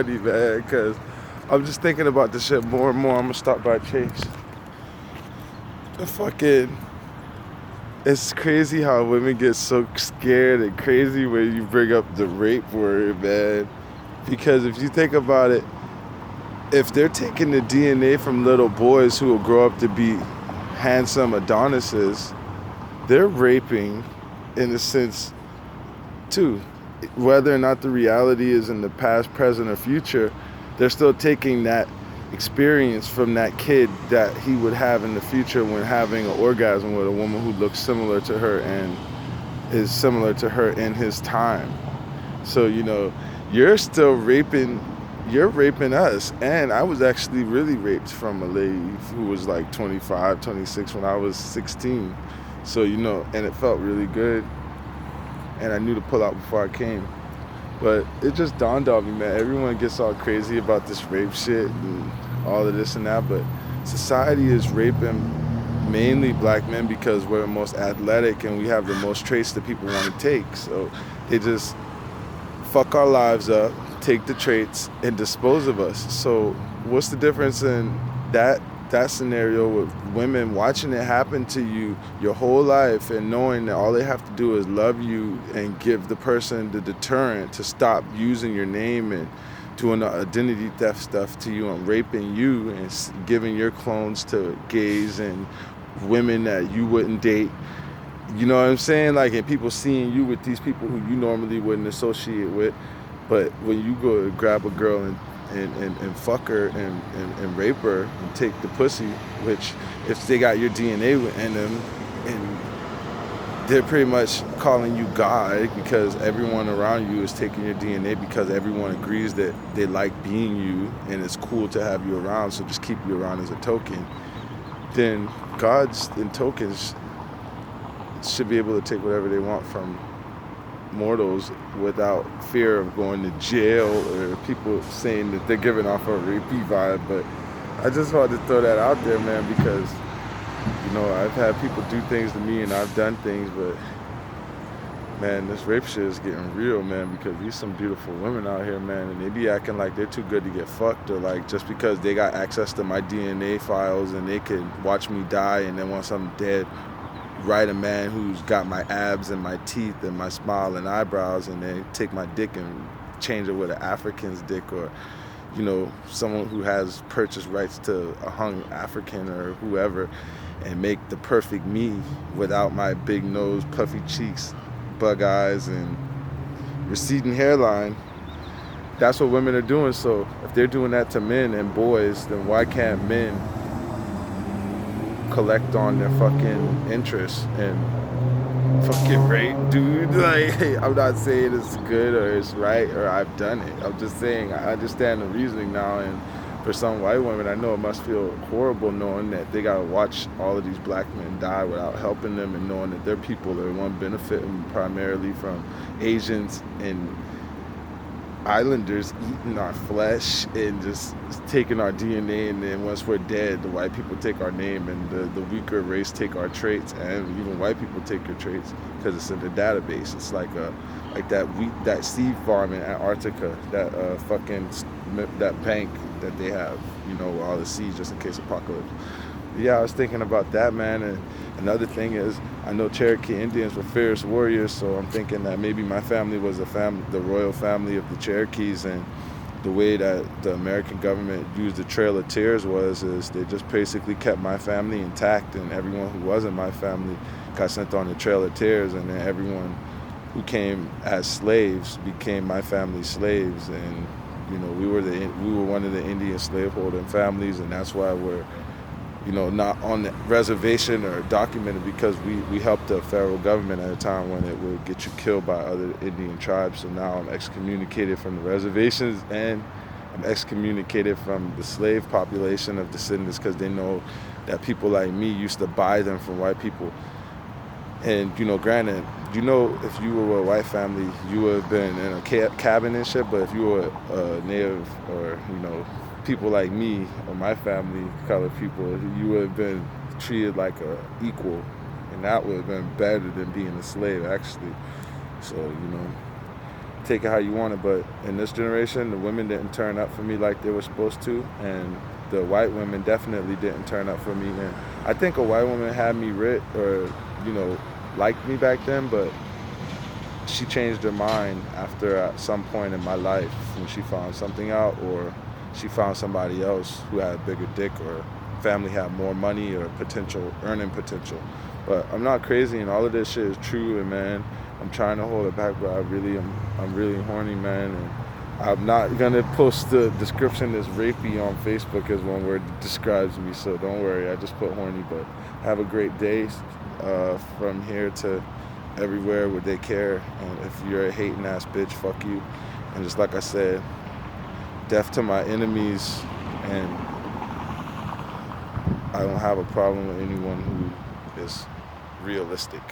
funny, man, because I'm just thinking about this shit more and more. I'm gonna stop by Chase. The fucking, it's crazy how women get so scared and crazy when you bring up the rape word, man. Because if you think about it, if they're taking the DNA from little boys who will grow up to be handsome Adonises, they're raping in a sense too. Whether or not the reality is in the past, present, or future, they're still taking that experience from that kid that he would have in the future when having an orgasm with a woman who looks similar to her and is similar to her in his time. So, you're still raping, you're raping us. And I was actually really raped from a lady who was like 25, 26 when I was 16. So, and it felt really good. And I knew to pull out before I came. But it just dawned on me, man. Everyone gets all crazy about this rape shit and all of this and that, but society is raping mainly black men because we're the most athletic and we have the most traits that people want to take. So they just fuck our lives up, take the traits, and dispose of us. So what's the difference in that scenario with women watching it happen to you your whole life and knowing that all they have to do is love you and give the person the deterrent to stop using your name and doing the identity theft stuff to you and raping you and giving your clones to gays and women that you wouldn't date. You know what I'm saying? Like, and people seeing you with these people who you normally wouldn't associate with. But when you go to grab a girl and fuck her and rape her and take the pussy, which if they got your DNA in them, and they're pretty much calling you God because everyone around you is taking your DNA because everyone agrees that they like being you and it's cool to have you around, so just keep you around as a token, then gods and tokens should be able to take whatever they want from mortals without fear of going to jail or people saying that they're giving off a rapey vibe. But I just wanted to throw that out there, man, because I've had people do things to me and I've done things, but man, this rape shit is getting real, man, because there's some beautiful women out here, man, and they be acting like they're too good to get fucked, or like just because they got access to my DNA files and they can watch me die and then once I'm dead write a man who's got my abs and my teeth and my smile and eyebrows, and they take my dick and change it with an African's dick, or someone who has purchase rights to a hung African or whoever, and make the perfect me without my big nose, puffy cheeks, bug eyes, and receding hairline. That's what women are doing. So if they're doing that to men and boys, then why can't men collect on their fucking interests and fucking rape, dude? Like, I'm not saying it's good or it's right or I've done it. I'm just saying I understand the reasoning now, and for some white women, I know it must feel horrible knowing that they gotta watch all of these black men die without helping them, and knowing that their people are the one benefiting primarily from Asians and islanders eating our flesh and just taking our DNA, and then once we're dead, the white people take our name and the weaker race take our traits, and even white people take your traits because it's in the database. It's like that seed farm in Antarctica, that bank that they have, with all the seeds just in case apocalypse. Yeah, I was thinking about that, man. And another thing is, I know Cherokee Indians were fierce warriors, so I'm thinking that maybe my family was the royal family of the Cherokees, and the way that the American government used the Trail of Tears is they just basically kept my family intact, and everyone who wasn't my family got sent on the Trail of Tears, and then everyone who came as slaves became my family's slaves, and we were one of the Indian slaveholding families, and that's why we're not on the reservation or documented, because we helped the federal government at a time when it would get you killed by other Indian tribes. So now I'm excommunicated from the reservations, and I'm excommunicated from the slave population of descendants, because they know that people like me used to buy them from white people. And, granted, if you were a white family, you would have been in a cabin and shit, but if you were a native or, people like me or my family, colored people, you would have been treated like a equal, and that would have been better than being a slave, actually. So, take it how you want it. But in this generation, the women didn't turn up for me like they were supposed to, and the white women definitely didn't turn up for me. And I think a white woman had me writ, or liked me back then, but she changed her mind after at some point in my life when she found something out, or she found somebody else who had a bigger dick, or family had more money or earning potential. But I'm not crazy, and all of this shit is true, and man, I'm trying to hold it back, but I'm really horny, man, and I'm not gonna post the description as rapey on Facebook as one word that describes me, so don't worry, I just put horny. But have a great day from here to everywhere where they care, and if you're a hating ass bitch, fuck you. And just like I said, death to my enemies, and I don't have a problem with anyone who is realistic.